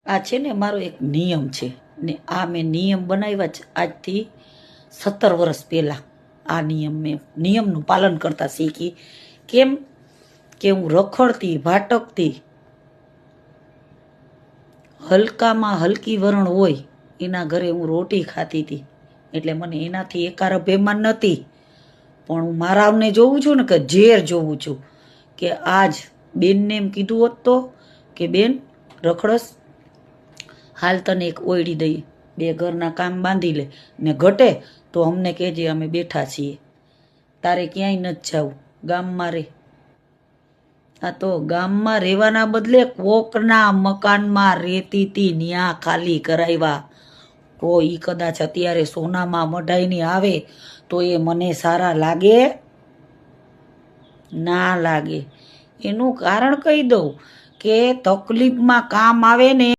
આ છે ને મારો એક નિયમ છે ને આ મેં નિયમ બનાવ્યા છે આજથી 17 વર્ષ પહેલાં. આ નિયમનું પાલન કરતા શીખી. કેમ કે હું રખડતી ભાટકતી, હલકામાં હલકી વરણ હોય એના ઘરે હું રોટી ખાતી હતી, એટલે મને એનાથી એકાર અભિમાન નથી. પણ હું મારાને જોઉં છું ને કે ઝેર જોઉં છું કે આજ બેનને એમ કીધું હોત તો કે બેન રખડસ, હાલ તને એક ઓયડી દઈએ, 2 ઘરના કામ બાંધી લે ને ઘટે તો અમને કહેજે, અમે બેઠા છીએ, તારે ક્યાંય નથી જવું, ગામમાં રહે. આ તો ગામમાં રહેવાના બદલે કોકના મકાનમાં રહેતી હતી, ન્યા ખાલી કરાવ્યા. તો એ કદાચ અત્યારે સોનામાં મઢાઈને આવે તો એ મને સારા લાગે? ના લાગે. એનું કારણ કહી દઉં કે તકલીફમાં કામ આવે ને